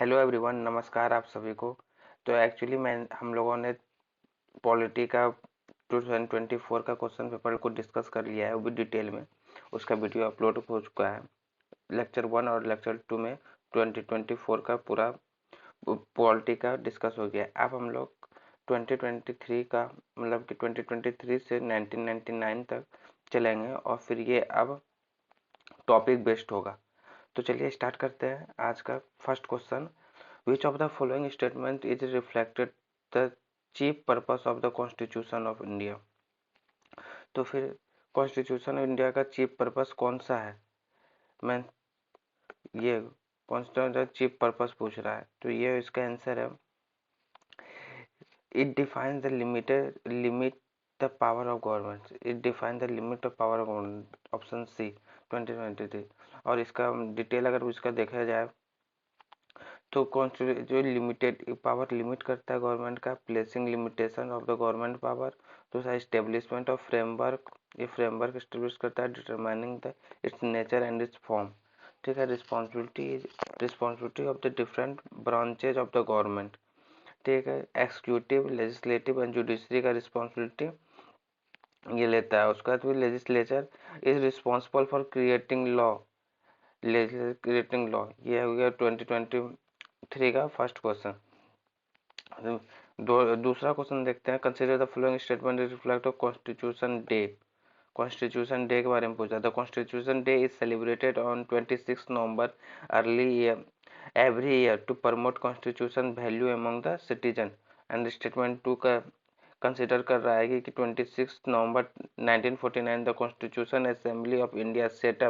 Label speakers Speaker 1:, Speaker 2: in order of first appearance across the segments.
Speaker 1: Hello everyone, नमस्कार आप सभी को। तो एक्चुअली मैं हम लोगों ने पॉलिटी का 2024 का क्वेश्चन पेपर को डिस्कस कर लिया है, वो भी डिटेल में। उसका वीडियो अपलोड हो चुका है। लेक्चर 1 और लेक्चर 2 में 2024 का पूरा पॉलिटी का डिस्कस हो गया है। अब हम लोग 2023 का मतलब कि 2023 से 1999 तक चलेंगे और फिर ये अब टॉपिक बेस्ड होगा। तो चलिए स्टार्ट करते हैं आज का first question. Which of the following statement is reflected the chief purpose of the Constitution of India? तो फिर कॉन्स्टिट्यूशन ऑफ इंडिया का चीफ पर्पस कौन सा है? मैं ये कॉन्स्टिट्यूशन चीफ पर्पस पूछ रहा है, तो ये इसका आंसर है। It defines the limit the power of government. It define the limit of power of government, option C 2023। और इसका डिटेल अगर इसका देखा जाए तो जो लिमिटेड पावर लिमिट करता है गवर्नमेंट का, placing limitation of the government power. दूसरा एस्टेब्लिशमेंट ऑफ फ्रेमवर्क, ये फ्रेमवर्क एस्टेब्लिश करता है determining the it's nature and it's form. ठीक है। Responsibility of the different branches of the government. ठीक है। एक्सिक्यूटिव, लेजिस्लेटिव एंड जुडिशरी का रिस्पॉन्सिबिलिटी ये लेता है। उसका तो legislature is responsible for creating law. Creating law ये हो गया 2023 का फर्स्ट क्वेश्चन। दूसरा क्वेश्चन देखते हैं। Consider the following statement reflect of constitution day. Constitution day के बारे में पूछा। The constitution day is celebrated on 26 November early year every year to promote constitution value among the citizen. And statement 2 का consider कर रहा है कि 26 November 1949 the constitution assembly of India set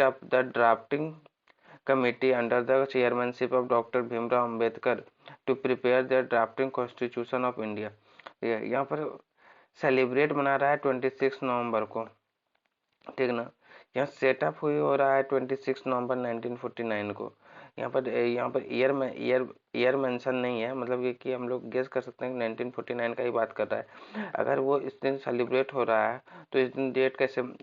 Speaker 1: up the drafting committee under the chairmanship of Dr. Bhimrao Ambedkar to prepare the drafting constitution of India। यहाँ पर celebrate मना रहा है 26 नवंबर को। ठीक ना। यहाँ सेटअप हुई हो रहा है 26 नवंबर 1949 को। यहाँ पर ईयर मेंशन नहीं है, मतलब ये कि हम लोग गेस कर सकते हैं कि 1949 का ही बात कर रहा है। अगर वो इस दिन सेलिब्रेट हो रहा है तो इस दिन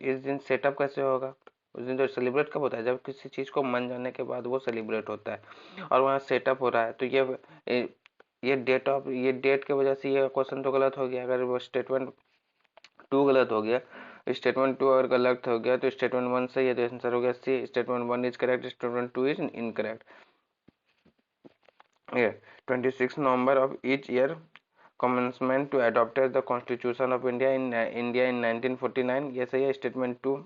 Speaker 1: इस दिन सेटअप कैसे होगा? उस दिन तो सेलिब्रेट कब होता है? जब किसी चीज को मन जाने के बाद वो सेलिब्रेट होता है। और वहाँ सेटअप हो रहा है, तो ये डेट की वजह से ये क्वेश्चन तो गलत हो गया। अगर वो स्टेटमेंट 2 गलत हो गया, स्टेटमेंट 2 अगर गलत हो गया तो स्टेटमेंट 1 सही है, तो आंसर हो गया C. Statement 1 is correct, statement 2 is incorrect. ये 26 November of each year commencement to adopt the constitution of India in 1949, ये सही है। Statement 2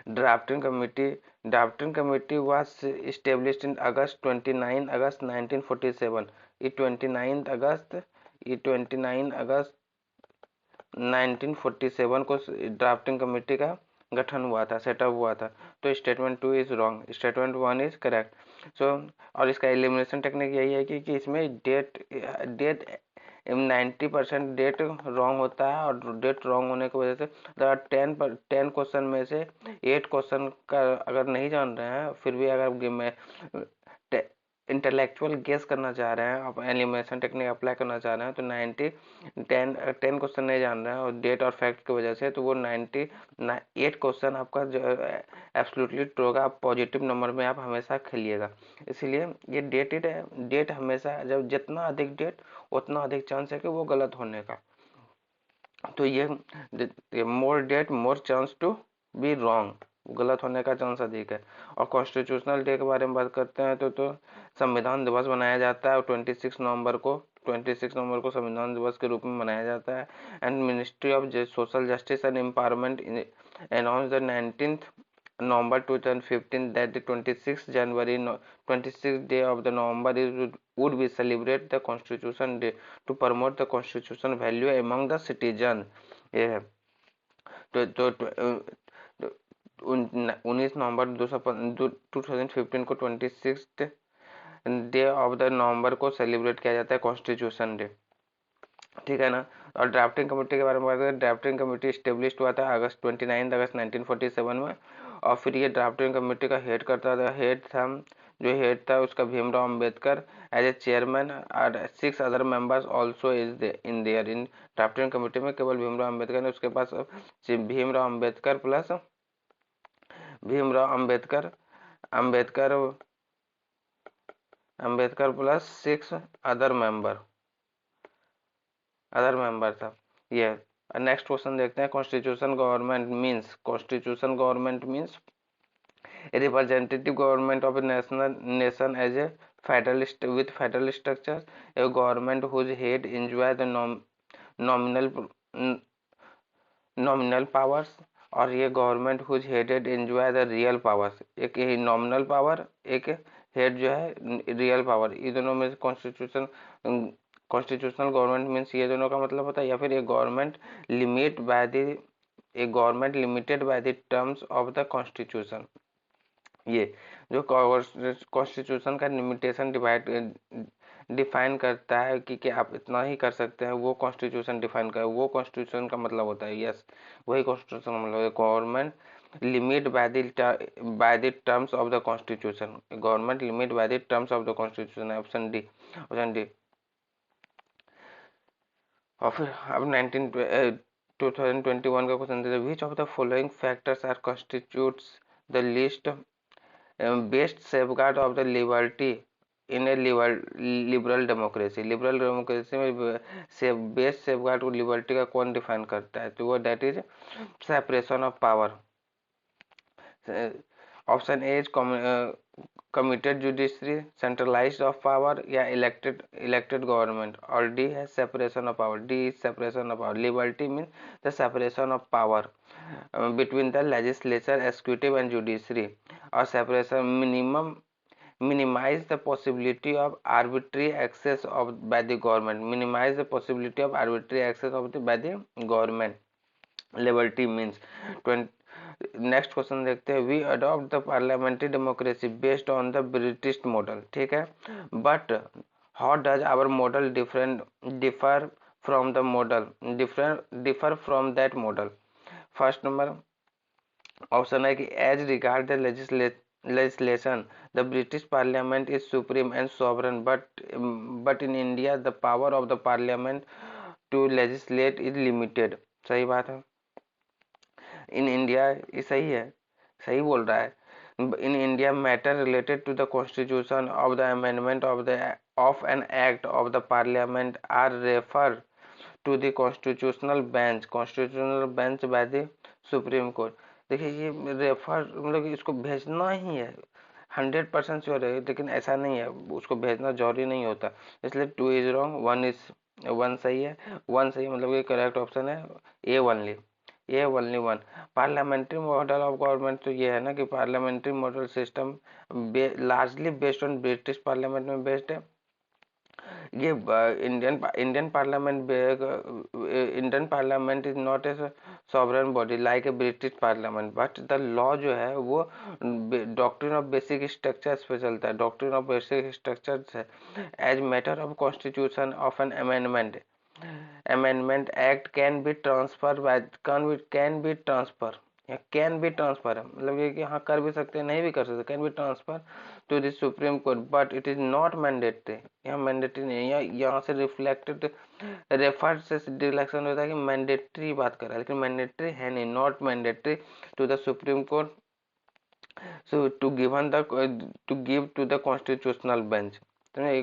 Speaker 1: drafting committee was established in August 29 August 1947। ये 29 अगस्त 1947 को ड्राफ्टिंग कमेटी का गठन हुआ था, सेटअप हुआ था। तो statement 2 is wrong, statement 1 is correct. So और इसका एलिमिनेशन टेक्निक यही है कि इसमें डेट 90% डेट रॉन्ग होता है, और डेट रॉन्ग होने की वजह से अगर 10 क्वेश्चन में से 8 क्वेश्चन का अगर नहीं जान रहे हैं, फिर भी अगर इंटेलेक्चुअल गेस करना चाह रहे हैं, आप एलिमिनेशन टेक्निक अप्लाई करना चाह रहे हैं, तो 10 क्वेश्चन नहीं जान रहे हैं और डेट और फैक्ट की वजह से, तो वो 98 क्वेश्चन आपका जो एब्सोल्युटली ट्रू होगा। आप पॉजिटिव नंबर में आप हमेशा खेलिएगा। इसीलिए ये डेट हमेशा जब जितना अधिक डेट उतना अधिक चांस है कि वो गलत होने का। तो ये more date more chance to be wrong, गलत होने का चांस अधिक है। और कॉन्स्टिट्यूशनल डे के बारे में बात करते हैं तो संविधान दिवस मनाया जाता है 26 नवंबर को। 26 नवंबर को संविधान दिवस के रूप में मनाया जाता है। And ministry of social justice and empowerment announce the 19 November 2015 that the 26th day of the November would be celebrate the Constitution Day to promote the constitution value among the citizen। ये है। तो 19 नवंबर 2015 को 26 day of the नवंबर को celebrate किया जाता है constitution day. ठीक है ना। और ड्राफ्टिंग कमेटी के बारे में बात करें, ड्राफ्टिंग कमेटी स्टेब्लिश हुआ था 29 अगस्त 1947 में। और फिर ये ड्राफ्टिंग कमेटी का हेड था उसका Bhimrao Ambedkar as a chairman. और 6 other members also is in there. इन ड्राफ्टिंग कमेटी में केवल भीमराव अंबेडकर ने, उसके पास Bhimrao Ambedkar plus Bhimrao Ambedkar Ambedkar plus 6 other member था ये। नेक्स्ट क्वेश्चन देखते हैं। Constitution government means a representative government of a national nation as a federalist with federal structure, a government whose head enjoy the nominal nominal powers, और ये government whose headed enjoy the real powers, एक nominal power, एक head जो है real power. ये दोनों में constitutional government means ये दोनों का मतलब होता है, या फिर एक government limited by the terms of the constitution. ये जो कॉन्स्टिट्यूशन का लिमिटेशन डिफाइन करता है कि आप इतना ही कर सकते हैं, वो कॉन्स्टिट्यूशन डिफाइन कर, वो कॉन्स्टिट्यूशन का मतलब होता है। यस, वही कॉन्स्टिट्यूशन का मतलब है। Government limit by the terms of the constitution, government limit by the terms of the constitution. Option D. और फिर अब 2021 का क्वेश्चन देते, which of the following factors are constitutes the least best safeguard of the liberty in a liberal democracy. Liberal democracy में best safeguard को liberty का कौन define करता है? तो वो that is separation of power. Option A is committed judiciary, centralised of power, या elected government, और डी है separation of power. D is separation of power. Liberty mean the separation of power between the legislature, executive and judiciary, or separation minimize the possibility of arbitrary access by the government. Minimize the possibility of arbitrary access by the government. Liberty means 20। Next question देखते हैं। We adopt the parliamentary democracy based on the British model, ठीक है, but how does our model differ from the model differ from that model? First number option है कि as regard the legislation the British Parliament is supreme and sovereign, but in India the power of the Parliament to legislate is limited। सही बात है। In India, ये सही है, सही बोल रहा है। In India matter related to the constitution of the amendment of an act of the parliament are refer to the constitutional bench by the supreme Court. देखिए ये रेफर मतलब कि इसको भेजना ही है, 100% श्योर है, लेकिन ऐसा नहीं है, उसको भेजना जरूरी नहीं होता। इसलिए 2 इज रॉन्ग, 1 सही है। 1 सही मतलब कि करेक्ट ऑप्शन है ए ओनली, ये only 1। Parliamentary model of government तो ये है ना कि parliamentary model system largely based on British parliament में बेस्ड है। ये Indian parliament is not a sovereign body like a British parliament, but the law जो है वो डॉक्ट्रिन ऑफ बेसिक स्ट्रक्चर्स पे चलता है। डॉक्ट्रिन ऑफ बेसिक स्ट्रक्चर्स है as matter of constitution of an amendment act can be transfer या can be transfer है, मतलब ये कि हाँ कर भी सकते हैं, नहीं भी कर सकते, can be transfer to the supreme court, but it is not mandatory. यहाँ मैंडेटरी नहीं है, यहाँ से रिफ्लेक्टेड रेफर से डिलेक्शन होता है कि मैंडेटरी बात कर रहा है, लेकिन मैंडेटरी है नहीं, not mandatory to the supreme court, so to give to the constitutional bench।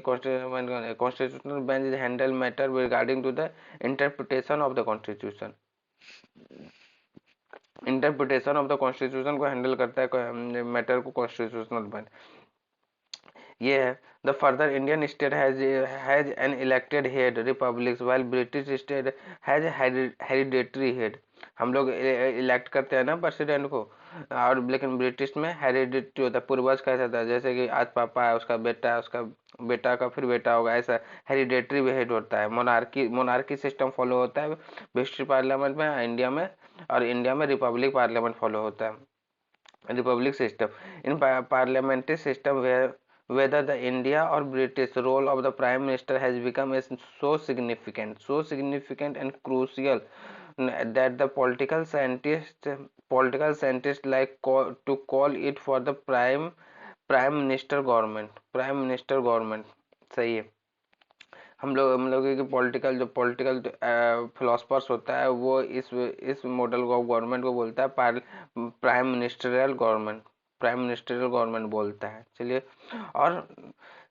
Speaker 1: constitutional bench is handle matter regarding to the interpretation of the constitution। Interpretation of the constitution को handle करता है matter को constitutional bench. ये है the further Indian state has an elected head republics while British state has hereditary head. हम लोग elect करते हैं ना प्रेसिडेंट को, और लेकिन ब्रिटिश में हेरिडेटरी होता है, पूर्वज का ऐसा था, जैसे कि आज पापा है, उसका बेटा है, उसका बेटा का फिर बेटा होगा, ऐसा हेरिडेटरी हेड होता है। मोनार्की सिस्टम फॉलो होता है ब्रिटिश पार्लियामेंट में, इंडिया में, और इंडिया में रिपब्लिक पार्लियामेंट फॉलो होता है, Republic system. In parliamentary system whether the India or British role of the Prime Minister has become so significant and crucial that the political scientists like to call it for the prime minister government। सही है। हम लोग की political philosophers होता है वो इस model को गवर्नमेंट को बोलता है प्राइम मिनिस्टरियल गवर्नमेंट बोलता है। चलिए, और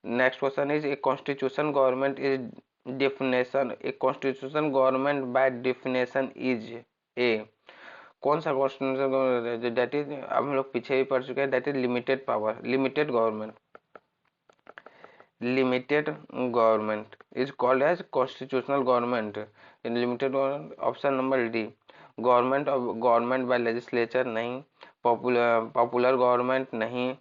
Speaker 1: next question is a constitution government is definition, a constitution government by definition is a, कौन सा कॉन्स्टिट्यूशन, दैट इज, अब हम लोग पीछे भी पढ़ चुके हैं, that is limited power, limited government, limited government is called as constitutional government in limited government. Option number D, government by legislature नहीं, पॉपुलर गवर्नमेंट नहीं,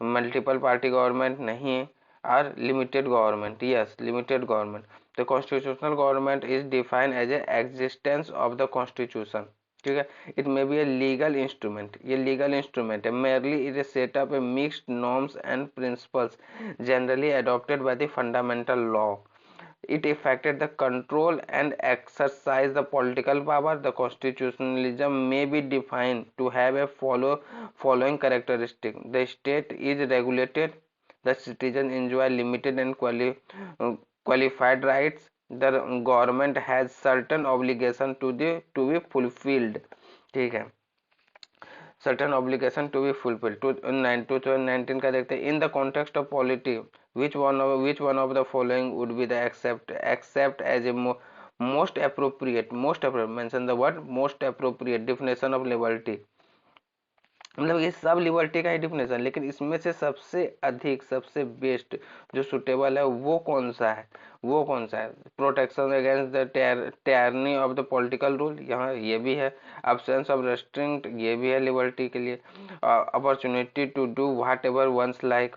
Speaker 1: मल्टीपल पार्टी गवर्नमेंट नहीं, और limited government, yes limited government. The constitutional government is defined as a existence of the constitution, ठीक है. It may be a legal instrument, ये legal instrument है. Merely it is set up a mixed norms and principles generally adopted by the fundamental law. It affected the control and exercise the political power. The constitutionalism may be defined to have a following characteristic. The state is regulated. The citizens enjoy limited and qualified rights. The government has certain obligation to be fulfilled. ठीक है, certain obligation to be fulfilled. 2019 का देखते हैं. In the context of polity, which one of the following would be the accept as a most appropriate, mention the word most appropriate definition of liberty. मतलब ये सब liberty का ही definition, लेकिन इसमें से सबसे अधिक, सबसे बेस्ट जो सुटेबल है वो कौन सा है, वो कौन सा है. Protection against the tyranny of the political rule, यहाँ ये भी है. अब्सेंस ऑफ रेस्ट्रिक्ट, ये भी है लिबर्टी के लिए. Opportunity to do whatever one's like,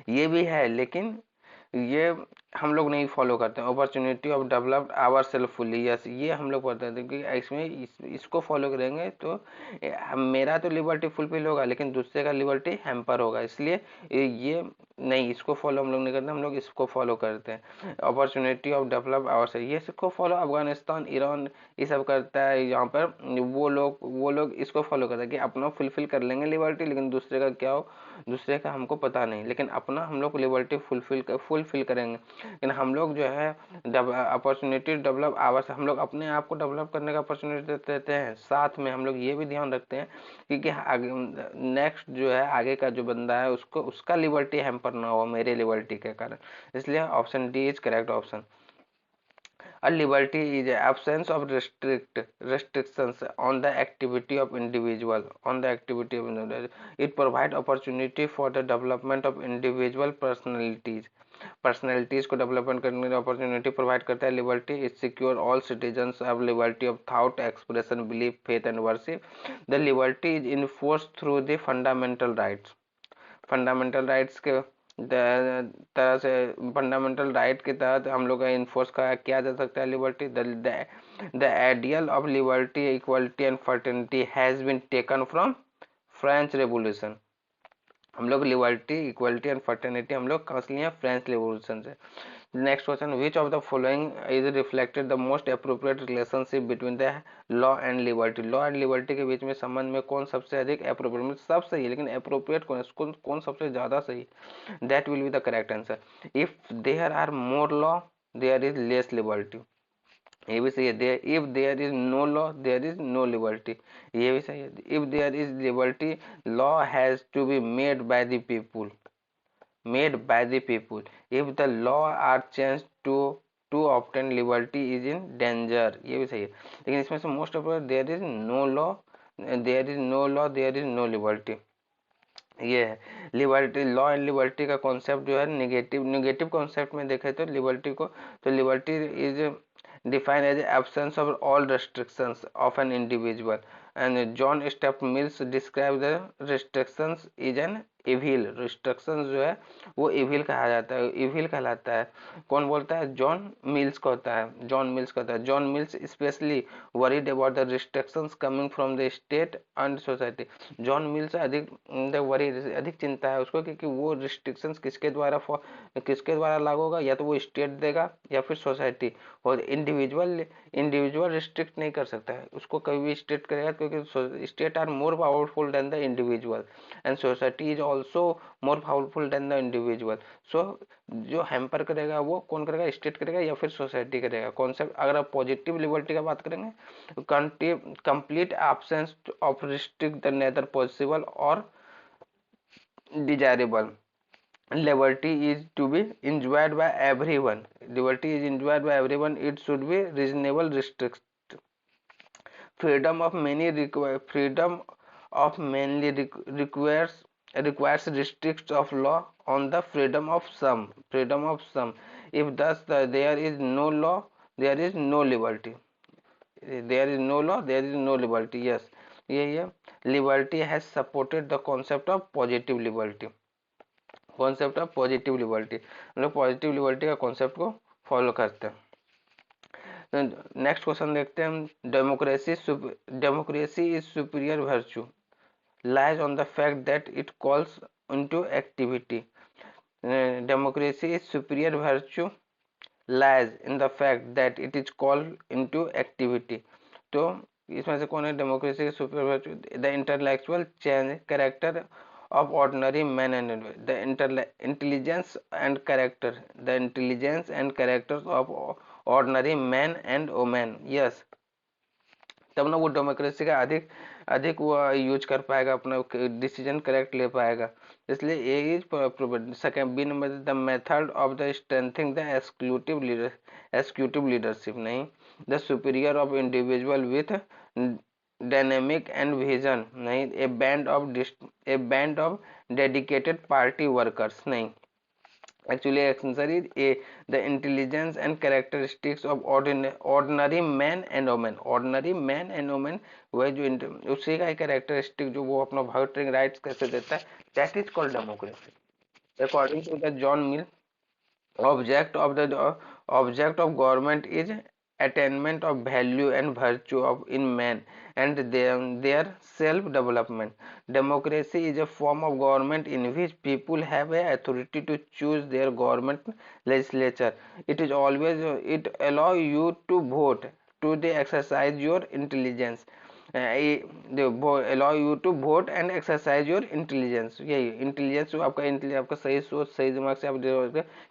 Speaker 1: ये भी है, लेकिन ये हम लोग नहीं फॉलो करते हैं. Opportunity of developed our self fully, yes ये हम लोग पढ़ते हैं कि इसमें इसको फॉलो करेंगे तो मेरा तो लिबर्टी फुलफिल होगा, लेकिन दूसरे का लिबर्टी हैम्पर होगा, इसलिए ये नहीं, इसको फॉलो हम लोग नहीं करते, हम लोग इसको फॉलो करते हैं. Opportunity of develop our self, ये इसको फॉलो अफगानिस्तान, ईरान ये सब करता है. यहाँ पर वो लोग इसको फॉलो करते हैं कि अपना फुलफिल कर लेंगे लिबर्टी, लेकिन दूसरे का क्या हो, दूसरे का हमको पता नहीं, लेकिन अपना हम लोग लिबर्टी फुलफिल करेंगे. लेकिन हम लोग जो है अपॉर्चुनिटी डेवलप आवर्स, हम लोग अपने आप को डेवलप करने का अपॉर्चुनिटी देते हैं. साथ में हम लोग ये भी ध्यान रखते हैं कि नेक्स्ट जो है आगे का जो बंदा है उसको उसका लिबर्टी हैम्पर ना हो मेरे लिबर्टी के कारण. इसलिए option D is correct option. A liberty is a absence of restrictions on the activity of individual. It provides opportunity for the development of individual personalities को डेवलपमेंट करने की अपॉर्चुनिटी प्रोवाइड करता है. Liberty is secure all citizens have liberty of thought, expression, belief, faith and worship. The liberty is enforced through the fundamental rights. Fundamental rights के तरह से, fundamental right के तहत हम लोग का इन्फोर्स किया जा सकता है liberty. The ideal of liberty, equality and fraternity has been taken from French revolution. हम लोग लिबर्टी, इक्वलिटी एंड फर्टर्निटी हम लोग कहाँ से लिए, फ्रेंच रेवोल्यूशन से. Next question, which of the following is reflected the most appropriate relationship between the law and liberty. Law and liberty के बीच में संबंध में कौन सबसे अधिक अप्रोप्रिएट, सब सही है लेकिन अप्रोप्रिएट कौन सबसे ज्यादा सही, that will be the correct answer. If there are more law there is less liberty, ये भी सही है. If there is no law there is no liberty, ये भी सही है. If there is liberty law has to be made by the people, if the law are changed to obtain liberty is in danger, ये भी सही है. लेकिन इसमें से most of there is no law there is no liberty, ये है. Liberty, law and liberty का कॉन्सेप्ट जो है निगेटिव कॉन्सेप्ट में देखे तो लिबर्टी को, तो liberty is defined as the absence of all restrictions of an individual, and John Stuart Mill describes the restrictions is an evil. restrictions जो है वो evil कहा जाता है, evil कहलाता है. कौन बोलता है, जॉन मिल्स कहता है, John mills specially worried about the restrictions coming from the state and society. John mills अधिक वरी, अधिक चिंता है उसको क्योंकि वो restrictions किसके द्वारा लागू होगा, या तो वो स्टेट देगा या फिर सोसाइटी. और इंडिविजुअल रिस्ट्रिक्ट नहीं कर सकता है, उसको कभी भी स्टेट करेगा, क्योंकि state are more powerful than the individual and society is also more powerful than the individual. So जो हैम्पर करेगा वो कौन करेगा, स्टेट करेगा या फिर सोसाइटी करेगा. कॉन्सेप्ट अगर आप पॉजिटिव लिबर्टी का बात करेंगे, complete absence of restrict the neither possible और desirable. Liberty is to be enjoyed by everyone. Liberty is enjoyed by everyone. It should be reasonable restrict. Freedom of many requires restrictions of law on the freedom of some. Freedom of some. If thus there is no law, there is no liberty. There is no law, there is no liberty. Yes, yeah. Liberty has supported the concept of positive liberty. Concept of positive liberty, हम लोग positive liberty का concept को follow करते हैं. Next question देखते हैं हम. Democracy is superior virtue lies on the fact that it calls into activity. Democracy is superior virtue lies in the fact that it is called into activity. तो इसमें से कौन है डेमोक्रेसी के superior virtue? The intellectual change character of ordinary men and the intelligence and character, the intelligence and characters of ordinary men and women. Yes, तब ना वो democracy का अधिक अधिक वो यूज कर पाएगा, अपना डिसीजन करेक्ट ले पाएगा. इसलिए A is second. B number the method of the strengthening the executive leadership. नहीं, the superior of individual with dynamic and vision. नहीं, a band of dedicated party workers. नहीं, actually answer is A, the intelligence and characteristics of ordinary men and women. Ordinary men and women वह जो उसी का characteristic जो वो अपना voting rights कैसे देता है, that is called democracy. According to the John Mill, object of government is attainment of value and virtue of in man and their self development. Democracy is a form of government in which people have a authority to choose their government legislature. It allow you to vote to the exercise your intelligence. Allow you to vote and exercise your intelligence. यही intelligence आपका सही सोच सही दिमाग से आप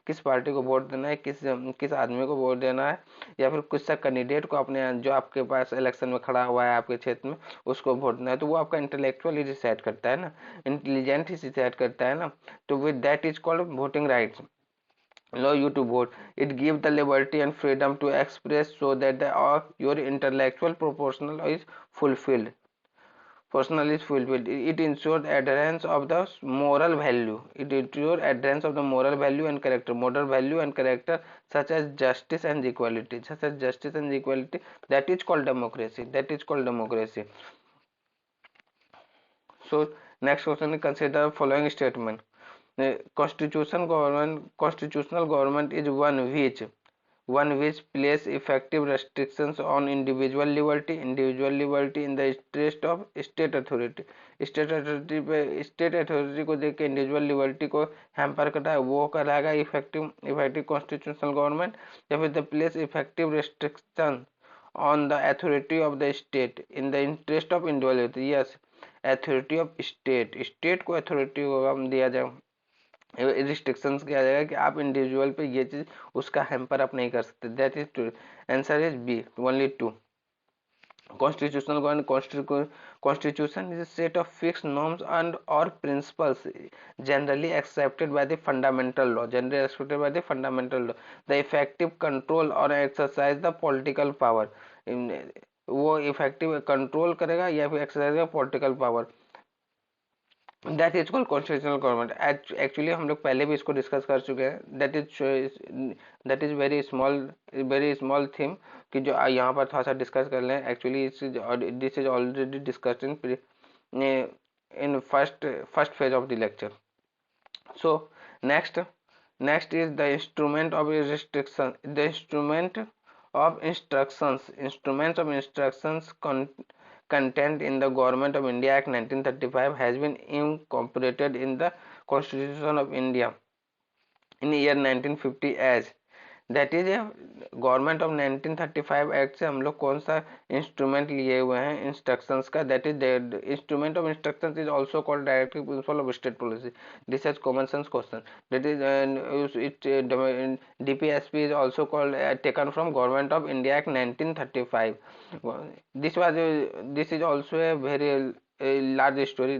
Speaker 1: किस party को वोट देना है, किस आदमी को वोट देना है, या फिर कुछ सा कैंडिडेट को अपने जो आपके पास इलेक्शन में खड़ा हुआ है आपके क्षेत्र में उसको वोट देना है. तो वो आपका इंटेलेक्चुअल ही डिसाइड करता है ना, इंटेलिजेंट ही डिसाइड करता है ना. तो with that is called voting rights. Allow you to vote. It gives the liberty and freedom to express so that your intellectual proportional is fulfilled. It ensures adherence of the moral value. It ensures adherence of the moral value and character. Moral value and character such as justice and equality. That is called democracy. So next question, consider following statement. Constitutional government is one which place effective restrictions on individual liberty in the interest of state authority. State authority को देख के individual liberty को hamper करता है, वो कराएगा effective constitutional government. या फिर the place effective restriction on the authority of the state in the interest of individuality. Yes, authority of state को अथॉरिटी को दिया जाए, रिस्ट्रिक्शंस किया जाएगा कि आप इंडिविजुअल पे ये चीज उसका हैम्पर आप नहीं कर सकते. That is two. Answer is B, only 2. Constitutional government. Constitution is a set of fixed norms and or principles generally accepted by the fundamental law. The effective control or exercise the political power. वो effective control करेगा या फिर exercise करेगा political power. That is called constitutional government. Actually हम लोग पहले भी इसको डिस्कस कर चुके हैं. That is very small theme कि जो यहाँ पर थोड़ा सा डिस्कस कर लें. Actually this is already discussed in first phase of the lecture. So next is the instrument of restriction. The instruments of instructions contained in the Government of India Act 1935 has been incorporated in the Constitution of India in year 1950 as. That is government of 1935 act से हम लोग कौन सा instrument लिए हुए हैं instructions का. That is instrument of instructions is also called directive principle of state policy. This is common sense question. That is DPSP is also called taken from Government of India Act 1935. This is also a very large story.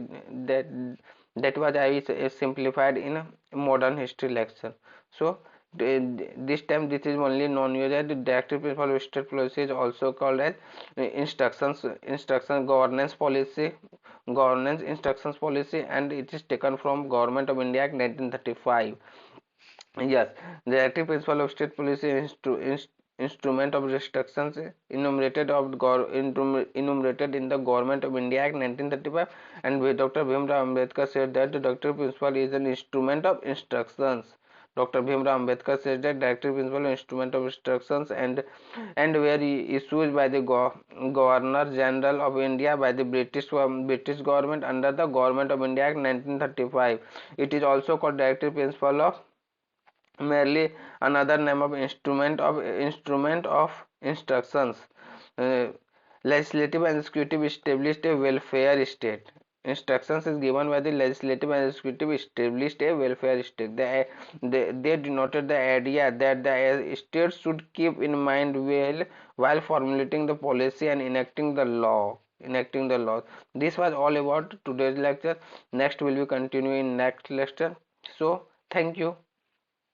Speaker 1: That was I simplified in a modern history lecture. So this time this is only non-use as the directive principle of state policy is also called as instruction governance instructions policy, and it is taken from Government of India Act 1935. Yes, the active principle of state policy instrument of restrictions enumerated in the Government of India Act 1935, and Dr. Bhimrao Ambedkar said that the directive principle is an instrument of instructions. Dr. Bhimrao Ambedkar said that directive principle is instrument of instructions and were issued by the Governor General of India by the British government under the Government of India Act 1935. It is also called directive principle of merely another name of instrument of instructions. Uh, Legislative and executive established a welfare state. Instructions is given by the legislative and executive established a welfare state. They denoted the idea that the state should keep in mind while formulating the policy and enacting the law. Enacting the laws. This was all about today's lecture. Next will be continue in next lecture. So thank you.